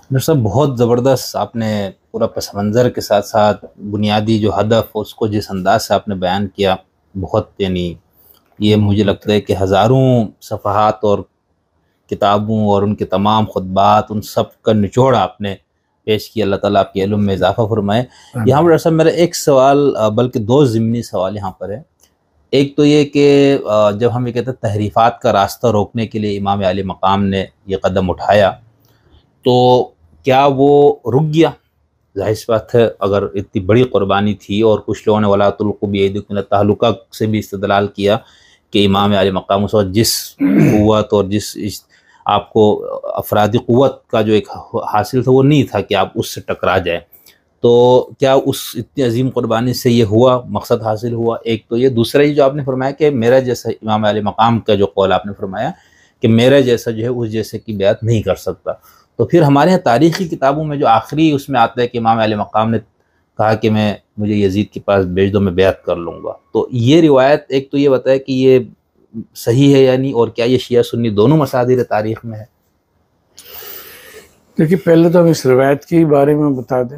Doctor साहब, बहुत ज़बरदस्त आपने पूरा पस मंज़र के साथ साथ बुनियादी जो हदफ उसको जिस अंदाज से आपने बयान किया, बहुत ये मुझे लगता है कि हज़ारों सफ़हात और किताबों और उनके तमाम खुतबात उन सब का निचोड़ आपने पेश किया। अल्लाह ताला आपके इल्म में इजाफ़ा फरमाए। यहाँ पर डॉक्टर साहब मेरा एक सवाल, बल्कि दो ज़िमनी सवाल यहाँ पर है। एक तो ये कि जब हम ये कहते हैं तहरीफ़ात का रास्ता रोकने के लिए इमाम आली मकाम ने ये कदम उठाया, तो क्या वो रुक गया? ज़ाहिर-सी बात है, अगर इतनी बड़ी कुर्बानी थी और कुछ लोगों ने वला तुल्क़ू बियदिकुम इला तहलुका से भी इस्तिदलाल किया कि इमाम आली मकाम उस वक़्त जिस क़ुव्वत और जिस इस आपको अफ़रादी क़ुव्वत का जो एक हासिल था, वो नहीं था कि आप उससे टकरा जाएँ। तो क्या उस इतनी अज़ीम कुर्बानी से ये हुआ, मकसद हासिल हुआ? एक तो ये। दूसरा ये जो आपने फरमाया कि मेरा जैसा इमाम आली मकाम का जो कौल आपने फरमाया कि मेरा जैसा जो है उस जैसे की बैत नहीं कर सकता। तो फिर हमारे यहाँ तारीख़ी किताबों में जो आखिरी उसमें आता है कि इमाम अली मकाम ने कहा कि मुझे यजीद के पास भेज दो, मैं बैत कर लूँगा। तो ये रिवायत एक तो ये बताए कि ये सही है या नहीं, और क्या ये शिया सुन्नी दोनों मसादिर तारीख़ में है? देखिए, पहले तो हम इस रिवायत के बारे में बता दें।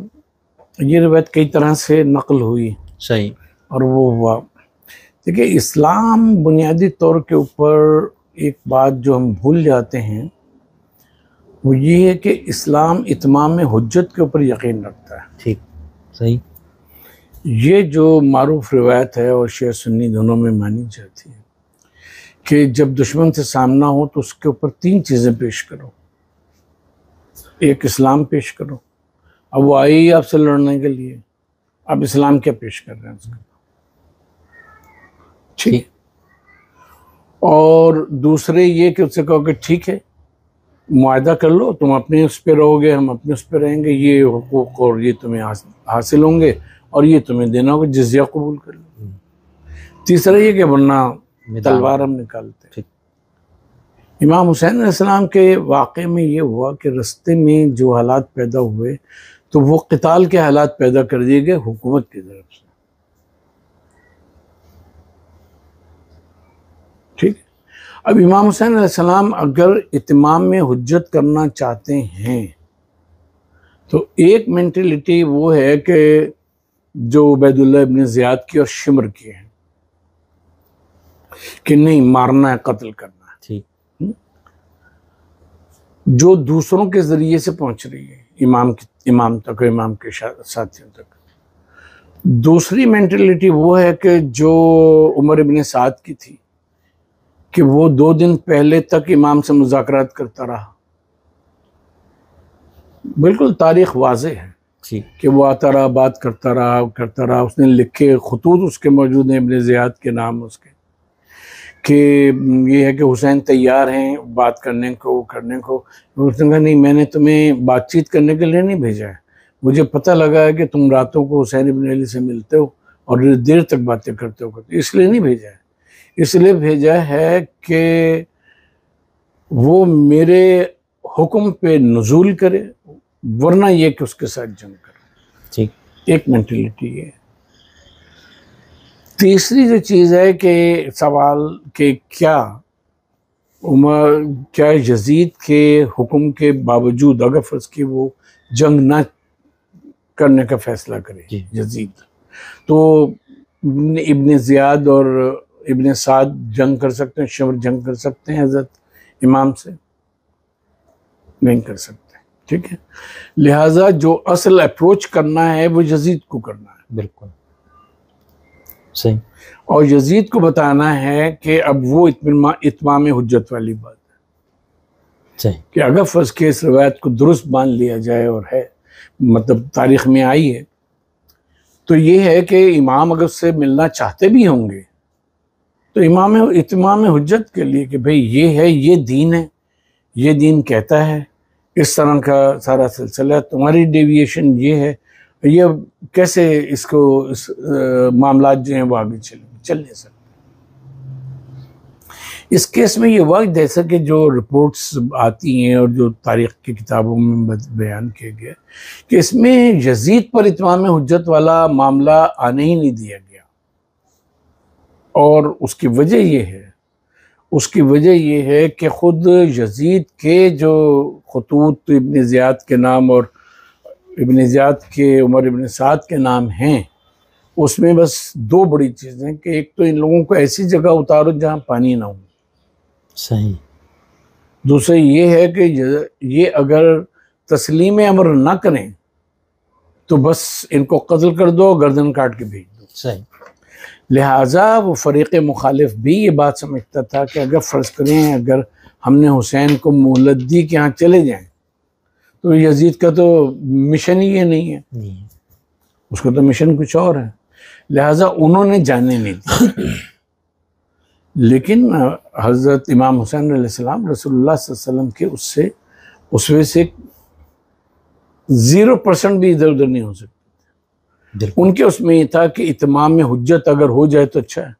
ये रिवायत कई तरह से नकल हुई, सही, और वो हुआ। देखिए, इस्लाम बुनियादी तौर के ऊपर एक बात जो हम भूल जाते हैं वो ये है कि इस्लाम इत्माम हुज्जत के ऊपर यकीन रखता है। ठीक, सही। ये जो मारूफ रिवायत है और शिया सुन्नी दोनों में मानी जाती है कि जब दुश्मन से सामना हो तो उसके ऊपर तीन चीज़ें पेश करो। एक, इस्लाम पेश करो। अब वो आई आपसे लड़ने के लिए, अब इस्लाम क्या पेश कर रहे हैं उसका? ठीक। और दूसरे ये कि उससे कहो कि ठीक है, मुआहदा कर लो, तुम अपने उस पर रहोगे, हम अपने उस पर रहेंगे, ये हुकूक और ये तुम्हें हासिल होंगे और ये तुम्हें देना होगा, जिज़िया कबूल कर लो। तीसरा ये कि वरना तलवार हम निकालते। इमाम हुसैन अलैहिस्सलाम के वाक़े में ये हुआ कि रास्ते में जो हालात पैदा हुए तो वो क़िताल के हालात पैदा कर दिए गए हुकूमत की तरफ से। ठीक। अब इमाम हुसैन अलैहिस्सलाम अगर इत्माम में हुज्जत करना चाहते हैं तो एक मेंटेलिटी वो है कि जो उबैदुल्लाह इब्न ज़ियाद की और शिमर की है कि नहीं, मारना है, कत्ल करना है। ठीक। जो दूसरों के ज़रिए से पहुंच रही है इमाम तक, इमाम के साथियों तक। दूसरी मेंटेलिटी वो है कि जो उमर इब्न साद की थी कि वो 2 दिन पहले तक इमाम से मुज़ाकरात करता रहा। बिल्कुल तारीख वाज़े है कि वो आता रहा, बात करता रहा। उसने लिखे खुतूत उसके मौजूद हैं इब्न ज़ियाद के नाम उसके, कि ये है कि हुसैन तैयार हैं बात करने को, उसने कहा नहीं, मैंने तुम्हें बातचीत करने के लिए नहीं भेजा है, मुझे पता लगा है कि तुम रातों को हुसैन इब्न अली से मिलते हो और देर तक बातें करते हो, इसलिए नहीं भेजा है। इसलिए भेजा है कि वो मेरे हुक्म पे नुज़ूल करे, वरना ये कि उसके साथ जंग करे। ठीक। एक मेंटेलिटी है। तीसरी जो चीज़ है कि सवाल कि क्या यजीद के हुक्म के बावजूद अगर फर्ज की वो जंग ना करने का फैसला करे यजीद, तो इब्न ज़ियाद और इब्न साद जंग कर सकते हैं, शिमर जंग कर सकते हैं हज़रत इमाम से? नहीं कर सकते। ठीक है। लिहाजा जो असल अप्रोच करना है वो यजीद को करना है। बिल्कुल सही। और यजीद को बताना है कि अब वो इत्माम हुज्जत वाली बात है सही, कि अगर फर्ज के इस रवायत को दुरुस्त मान लिया जाए और है, मतलब तारीख में आई है, तो ये है कि इमाम अगर उससे मिलना चाहते भी होंगे तो इत्माम हुज्जत के लिए कि भाई ये है, ये दीन है, ये दीन कहता है, इस तरह का सारा सिलसिला, तुम्हारी डेविएशन ये है, ये कैसे इसको मामला जो हैं वो आगे चल नहीं सकते। इस केस में ये हुआ जैसा कि जो रिपोर्ट्स आती हैं और जो तारीख़ की किताबों में बयान किया गया कि इसमें यजीद पर इत्माम हुज्जत वाला मामला आने ही नहीं दिया गया, और उसकी वजह ये है, उसकी वजह ये है कि खुद यजीद के जो खतूत इब्न ज़ियाद के नाम और इब्न ज़ियाद के उमर इब्न साद के नाम हैं, उसमें बस दो बड़ी चीज़ें कि एक तो इन लोगों को ऐसी जगह उतारो जहाँ पानी ना हो, सही। दूसरा ये है कि ये अगर तस्लीम अमर ना करें तो बस इनको कत्ल कर दो, गर्दन काट के भेज दो। सही। लिहाजा वो फ़रीक़ मुखालिफ भी ये बात समझता था कि अगर फ़र्ज़ करें अगर हमने हुसैन को मोहलत दी कि यहाँ चले जाएं, तो यजीद का तो मिशन ही ये नहीं है, उसका तो मिशन कुछ और है, लिहाजा उन्होंने जाने नहीं दिया। लेकिन हज़रत इमाम हुसैन अलैहिस्सलाम रसूलुल्लाह सल्लल्लाहु अलैहि वसल्लम के उससे उसमें से 0% भी इधर उधर नहीं हो सकते। उनके उसमें ये था कि इत्माम में हुज्जत अगर हो जाए तो अच्छा है,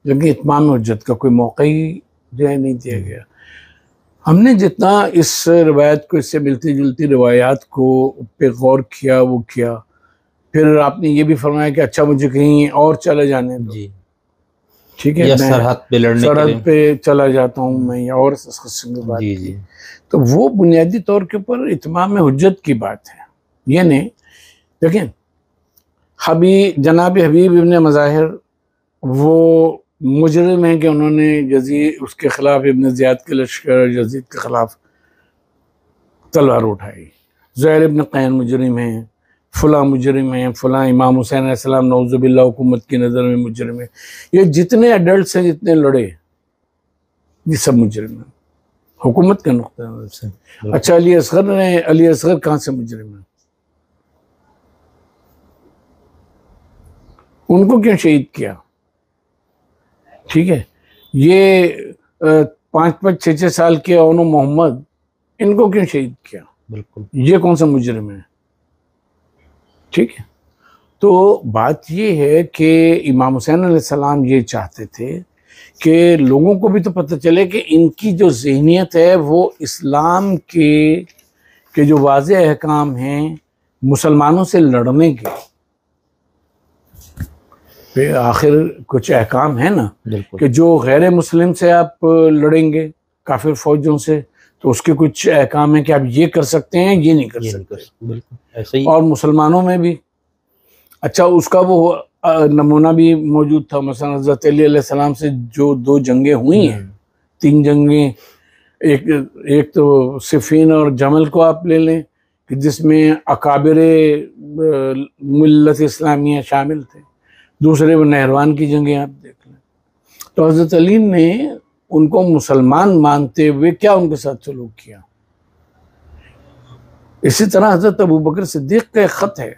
लेकिन इत्माम में हुज्जत का कोई मौका ही जो है नहीं दिया गया। हमने जितना इस रवायत को, इससे मिलती जुलती रवायात को पे गौर किया वो किया, फिर आपने ये भी फरमाया कि अच्छा मुझे कहीं और चले जाने दो, ठीक है, सरहद पे चला जाता हूँ मैं या और बात की, तो वो बुनियादी तौर के ऊपर इत्माम में हुज्जत की बात है। ये नहीं, देखें जनाब हबीब इब्न मज़ाहिर वो मुजरिम हैं कि उन्होंने यजीद उसके ख़िलाफ़ इब्न ज़ियाद के लश्कर यजीद के ख़िलाफ़ तलवार उठाई। ज़ुहैर इब्न क़ैन मुजरिम हैं, फ़लाँ मुजरिम हैं, फ़लाँ इमाम हुसैन अलैहिस्सलाम नौज़ुबिल्लाह हुकूमत की नज़र में मुजरिम है। ये जितने एडल्ट हैं, जितने लड़े, ये सब मुजरिम हैं हुकूमत का नुक़्ता से। अच्छा अली असग़र कहाँ से मुजरिम है? उनको क्यों शहीद किया? ठीक है, ये 5-5, 6-6 साल के ओनो मोहम्मद, इनको क्यों शहीद किया? बिल्कुल, ये कौन सा मुजरिम है? ठीक है, तो बात ये है कि इमाम हुसैन अलैहिस्सलाम ये चाहते थे कि लोगों को भी तो पता चले कि इनकी जो ज़हनियत है वो इस्लाम के जो वाज़ेह अहकाम हैं मुसलमानों से लड़ने के, आखिर कुछ अहकाम है ना कि जो गैर मुस्लिम से आप लड़ेंगे काफिर फौजों से, तो उसके कुछ अहकाम है कि आप ये कर सकते हैं, ये नहीं कर सकते। बिल्कुल ऐसे ही। और मुसलमानों में भी अच्छा उसका वो नमूना भी मौजूद था। मसलन हज़रत अली अलैहिस्सलाम से जो 2 जंगें हुई हैं, 3 जंगें, एक तो सिफ़ीन और जमल को आप ले लें कि जिसमें अकाबिरे मिल्लत इस्लामिया शामिल थे, दूसरे वो नहरवान की जंगें आप देख लें। तो हज़रत अली ने उनको मुसलमान मानते हुए क्या उनके साथ सलूक किया। इसी तरह हज़रत अबू बकर सिद्दीक़ का एक ख़त है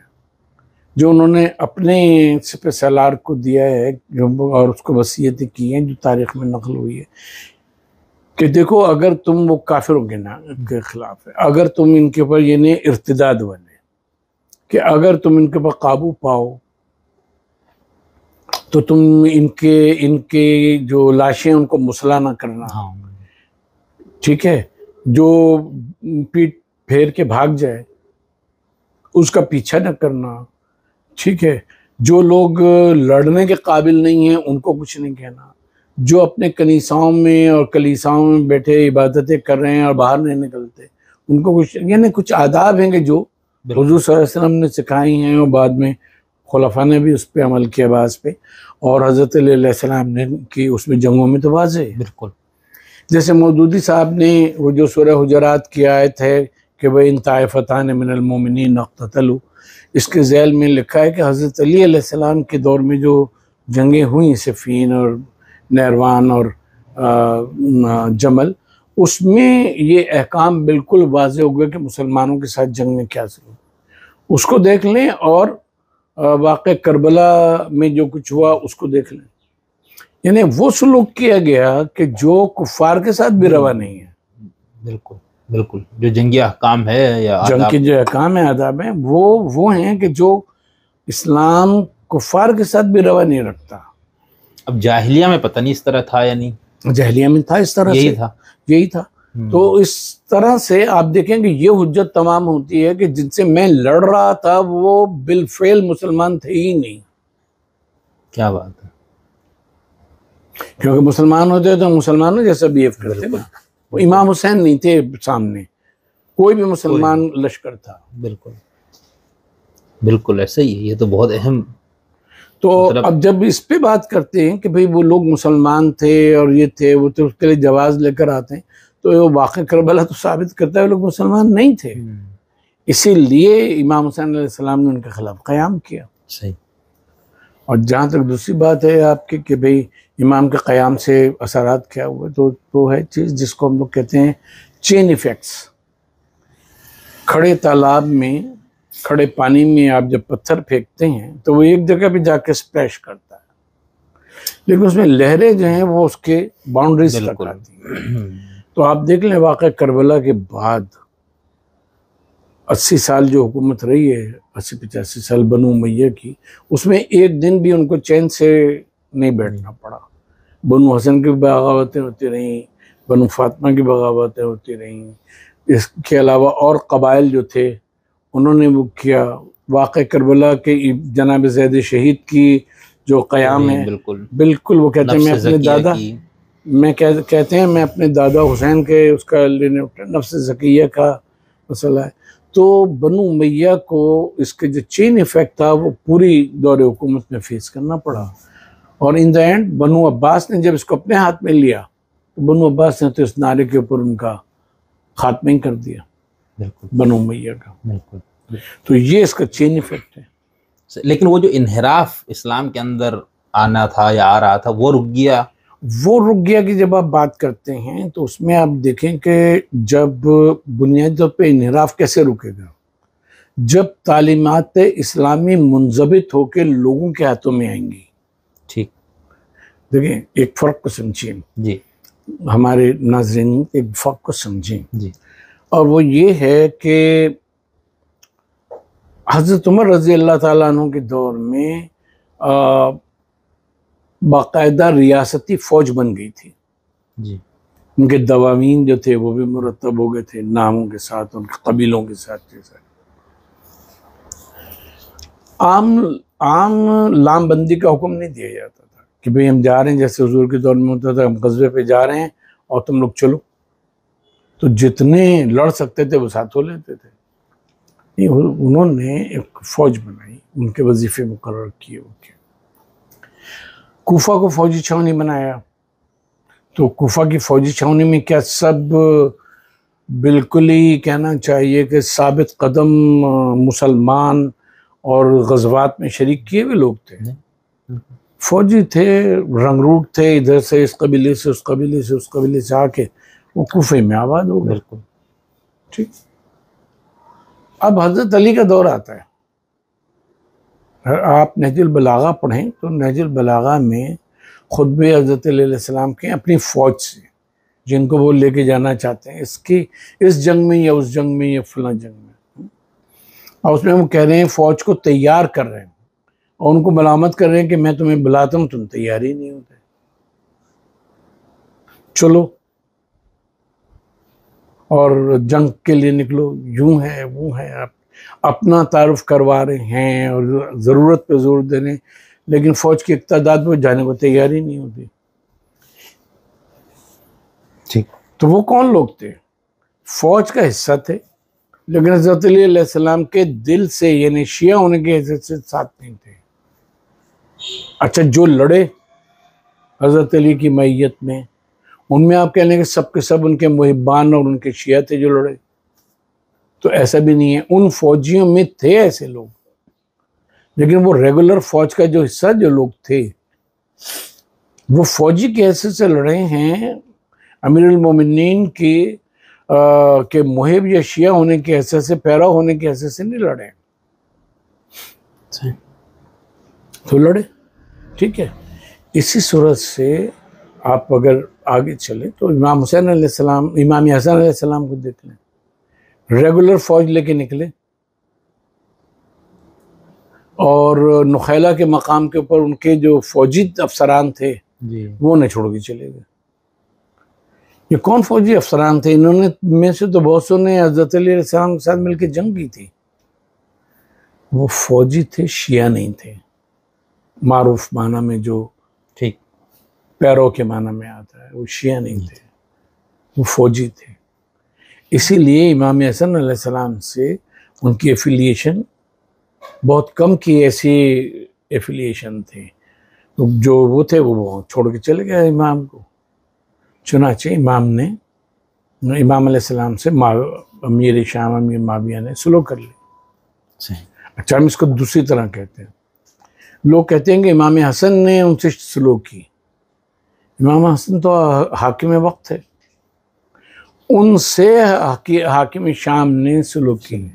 जो उन्होंने अपने सिपह सालार को दिया है और उसको वसीयतें की हैं जो तारीख़ में नकल हुई है कि देखो अगर तुम वो काफिरों के ना के ख़िलाफ़ है, अगर तुम इनके ऊपर ये नहीं इर्तिदाद वाले कि अगर तुम इनके ऊपर काबू पाओ तो तुम इनके जो लाशें उनको मुसला ना करना, ठीक है, जो पीठ फेर के भाग जाए उसका पीछा न करना, ठीक है, जो लोग लड़ने के काबिल नहीं हैं उनको कुछ नहीं कहना, जो अपने कनीसाओं में और कलीसाओं में बैठे इबादतें कर रहे हैं और बाहर नहीं निकलते उनको कुछ, यानी कुछ आदाब हैं कि जो हुज़ूर सल्लल्लाहु अलैहि वसल्लम ने सिखाई हैं और बाद में खुलफा ने भी उस पर अमल किया बाज़ पे, और हज़रत अली अलैहिस्सलाम ने की उसमें जंगों में तो वाज़े है। बिल्कुल, जैसे मौदूदी साहब ने वो जो सूरह हुजरात की आयत है कि वह इन ताइफ़तान मिनल मोमिनीन इक़्ततलू, इसके ज़ैल में लिखा है कि हज़रत अली अलैहिस्सलाम के दौर में जो जंगें हुई सिफ़ीन और नहरवान और जमल, उसमें ये अहकाम बिल्कुल वाज़े हो गए कि मुसलमानों के साथ जंग में क्या सलूक, उसको देख लें और वाक़े करबला में जो कुछ हुआ उसको देख लें। यानी वो सलूक किया गया कि जो कुफ़ार के साथ भी रवा नहीं है। बिल्कुल बिल्कुल, जो जंगी अहकाम है या जंग के जो अहकाम है, आदाब हैं, वो हैं कि जो इस्लाम कुफ़ार के साथ भी रवा नहीं रखता। अब जाहिलिया में पता नहीं इस तरह था या नहीं, जाहिलिया में था इस तरह, यही था। तो इस तरह से आप देखेंगे ये हुज्जत तमाम होती है कि जिनसे मैं लड़ रहा था वो बिलफेल मुसलमान थे ही नहीं। क्या बात है। क्योंकि मुसलमान होते तो मुसलमानों जैसा बिहेव करते ना। वो इमाम हुसैन नहीं थे सामने, कोई भी मुसलमान लश्कर था। बिल्कुल बिल्कुल ऐसे ही है। ये तो बहुत अहम। तो अब जब इस पे बात करते हैं कि भाई वो लोग मुसलमान थे और ये थे वो, तो उसके लिए जवाज लेकर आते हैं, तो वो वाक़या करबला तो साबित करता है वो लोग मुसलमान नहीं थे। इसीलिए इमाम हुसैन अलैहिस्सलाम ने उनके खिलाफ क़याम किया। सही। और जहाँ तक दूसरी बात है आपकी कि भाई इमाम के क़याम से असरात क्या हुए, तो वो है चीज़ जिसको हम लोग कहते हैं चेन इफ़ेक्ट्स। खड़े तालाब में, खड़े पानी में आप जब पत्थर फेंकते हैं तो वो एक जगह पे जाके स्प्लैश करता है, लेकिन उसमें लहरें जो हैं वो उसके बाउंड्रीज तक आती हैं। तो आप देख लें वाक़या करबला के बाद 80 साल जो हुकूमत रही है, 80-85 साल बनु उमैया की, उसमें एक दिन भी उनको चैन से नहीं बैठना पड़ा। बनु हसन की बगावतें होती रहीं, बनु फातिमा की बगावतें होती रहीं, इसके अलावा और कबाइल जो थे उन्होंने वो किया। वाक़या करबला के जनाब ज़ैद शहीद की जो क़याम है, बिल्कुल वो कहते हैं मैं अपने दादा, कहते हैं मैं अपने दादा हुसैन के उसका लेने नफ्स ज़किया का मसला है। तो बनु उमैया को इसके जो चेन इफ़ेक्ट था वो पूरी दौर हुकूमत में फेस करना पड़ा। और इन द एंड बनु अब्बास ने जब इसको अपने हाथ में लिया तो बनु अब्बास ने तो इस नारे के ऊपर उनका खात्मा ही कर दिया बनु उमैया का। बिल्कुल। तो ये इसका चेन इफ़ेक्ट है। लेकिन वो जो इन्हिराफ इस्लाम के अंदर आना था या आ रहा था वो रुक गया। वो रुक गया कि जब आप बात करते हैं तो उसमें आप देखें कि जब बुनियादी तौर पे इन्हिराफ कैसे रुकेगा, जब तालीमात इस्लामी मुंज़बित होकर लोगों के हाथों में आएंगी। ठीक। देखें एक फ़र्क को समझें जी, हमारे नाज़रीन, एक फ़र्क को समझें जी। और वो ये है कि हज़रत उमर रज़ी अल्लाह ताला अन्हु के दौर में बाकायदा रियासती फ़ौज बन गई थी जी। उनके दवामीन जो थे वो भी मुरतब हो गए थे नामों के साथ, उनके कबीलों के साथ। जैसा आम लामबंदी का हुक्म नहीं दिया जाता था कि भाई हम जा रहे हैं, जैसे हुजूर के दौर में होता था हम गज़वे पे जा रहे हैं और तुम लोग चलो। तो जितने लड़ सकते थे वो साथ हो लेते थे। उन्होंने एक फ़ौज बनाई, उनके वजीफे मुकर्रर किए। कूफा को फौजी छावनी बनाया, तो कूफा की फौजी छावनी में क्या सब बिल्कुल ही कहना चाहिए कि साबित कदम मुसलमान और गज़वात में शरीक किए हुए लोग थे, फौजी थे, रंगरूट थे, इधर से इस कबीले से उस कबीले से उस कबीले से आके वो कूफे में आबाद हो गए। ठीक। अब हज़रत अली का दौर आता है। आप नहजुल बलागा पढ़ें तो नहजुल बलागा में खुतबे हज़रत अली अलैहिस्सलाम के अपनी फ़ौज से, जिनको वो लेके जाना चाहते हैं इसकी इस जंग में या उस जंग में या फलां जंग में, और उसमें वो कह रहे हैं फ़ौज को तैयार कर रहे हैं और उनको मलामत कर रहे हैं कि मैं तुम्हें बुलाता हूँ तुम तैयार ही नहीं होते, चलो और जंग के लिए निकलो, यूं है वो है। आप अपना तारुफ करवा रहे हैं और ज़रूरत पे जोर दे रहे हैं, लेकिन फ़ौज की एक तादाद में जाने को तैयार ही नहीं होती। ठीक। तो वो कौन लोग थे? फ़ौज का हिस्सा थे, लेकिन हज़रत अली अलैहिस्सलाम के दिल से यानी शिया होने के हैसियत से साथ नहीं थे। अच्छा, जो लड़े हज़रत अली की मैयत में, उनमें आप कह लें कि सब के सब उनके मुहिब्बान और उनके शिया थे जो लड़े, तो ऐसा भी नहीं है। उन फौजियों में थे ऐसे लोग, लेकिन वो रेगुलर फौज का जो हिस्सा जो लोग थे वो फौजी के हैसियत से लड़े हैं, अमीरुल मोमिनीन के मुहिब या शिया होने के हैसियत से, पैरा होने के हैसियत से नहीं लड़े, तो लड़े। ठीक है। इसी सूरत से आप अगर आगे चले तो इमाम हुसैन अलैहिस्सलाम, इमाम हसन अलैहिस्सलाम को देख लें, रेगुलर फौज लेके निकले और नुखैला के मकाम के ऊपर उनके जो फौजी अफसरान थे वो न छोड़ के चले गए। ये कौन फौजी अफसरान थे? इन्होंने में से तो बहुत सौ ने हज़रत अली अलैहिस्सलाम के साथ मिलकर जंग की थी। वो फौजी थे, शिया नहीं थे, मारूफ माना में जो ठीक पैरों के माना में आता है, वो शिया नहीं थे, वो फौजी थे। इसीलिए इमाम हसन अलैहिस्सलाम से उनकी एफिलिएशन बहुत कम की ऐसी एफिलिएशन थी, तो जो वो थे वो छोड़ के चले गए इमाम को। चुनाचे इमाम ने इमाम अलैहिस्सलाम से अमीर शाम अमीर माविया ने सुलह कर ली। अच्छा, हम इसको दूसरी तरह कहते हैं। लोग कहते हैं कि इमाम हसन ने उनसे सुलह की। इमाम हसन तो हाकिम वक्त थे, उनसे हाकिम शाम ने सुलह की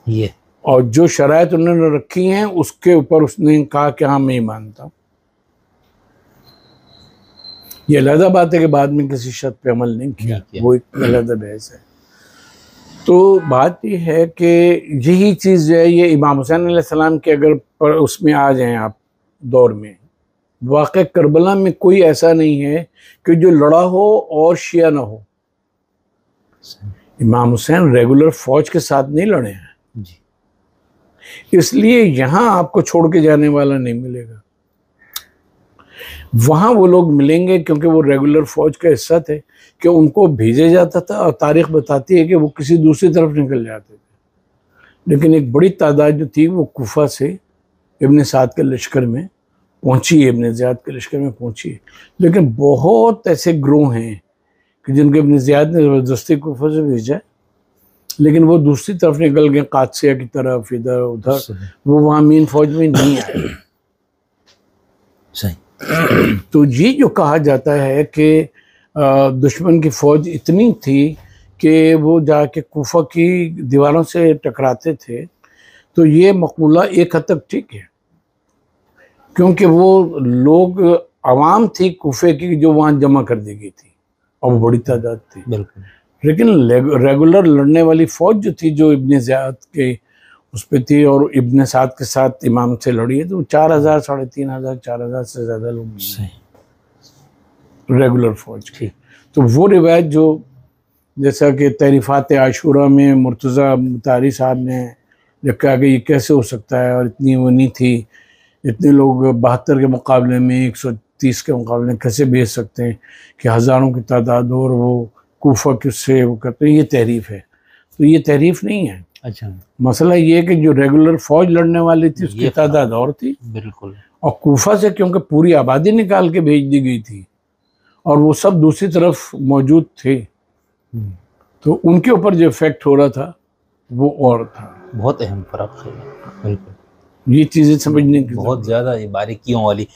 ये, और जो शराइत उन्होंने रखी हैं उसके ऊपर उसने कहा कि हाँ मैं मानता हूँ। ये अलग बात है कि बाद में किसी शर्त पे अमल नहीं किया, वो एक अलग बहस है। तो बात ये है कि यही चीज़ जो है ये इमाम हुसैन अलैहिस्सलाम के अगर उसमें आ जाएं आप दौर में, वाक़ई करबला में कोई ऐसा नहीं है कि जो लड़ा हो और शिया ना हो। इमाम हुसैन रेगुलर फौज के साथ नहीं लड़े हैं जी। इसलिए यहाँ आपको छोड़ के जाने वाला नहीं मिलेगा। वहाँ वो लोग मिलेंगे क्योंकि वो रेगुलर फौज का हिस्सा थे, कि उनको भेजा जाता था और तारीख बताती है कि वो किसी दूसरी तरफ निकल जाते थे। लेकिन एक बड़ी तादाद जो थी वो कूफा से इब्न साद के लश्कर में पहुंची, इब्न ज़ियाद के लश्कर में पहुंची। लेकिन बहुत ऐसे ग्रोह हैं कि जिनके इब्न ज़ियाद ने ज़बरदस्ती कूफा से भेजा, लेकिन वो दूसरी तरफ निकल गए, कादसिया की तरफ, इधर उधर, वो वहाँ मेन फौज में नहीं आए। सही। तो ये जो कहा जाता है कि दुश्मन की फौज इतनी थी कि वो जाके कूफा की दीवारों से टकराते थे, तो ये मकबूला एक हद तक ठीक है, क्योंकि वो लोग आवाम थी कूफे की जो वहाँ जमा कर दी गई थी और वो बड़ी तादाद थी। बिल्कुल। लेकिन रेगुलर लड़ने वाली फौज जो थी, जो इब्न ज़ियाद के उस पर थी और इब्न साद के साथ इमाम से लड़ी है, तो 4000, 3500, 4000 से ज़्यादा लोग रेगुलर फौज की। तो वो रिवायत जो जैसा कि तहरीफ़ात आशूरा में मुर्तज़ा मुतारी साहब ने लिखा कि ये कैसे हो सकता है और इतनी वो नहीं थी, इतने लोग 72 के मुकाबले में 130 के मुकाबले में कैसे भेज सकते हैं कि हज़ारों की तादाद और वो कूफा किससे वो करते हैं, ये तहरीफ है। तो ये तहरीफ नहीं है। अच्छा, मसला ये है कि जो रेगुलर फौज लड़ने वाली थी उसकी तादाद और थी। बिल्कुल। और कूफा से क्योंकि पूरी आबादी निकाल के भेज दी गई थी और वो सब दूसरी तरफ मौजूद थे, तो उनके ऊपर जो इफेक्ट हो रहा था वो और था। बहुत अहम फ़र्क है। बिल्कुल, ये चीज़ें समझने की बहुत ज़्यादा ये बारीकियों वाली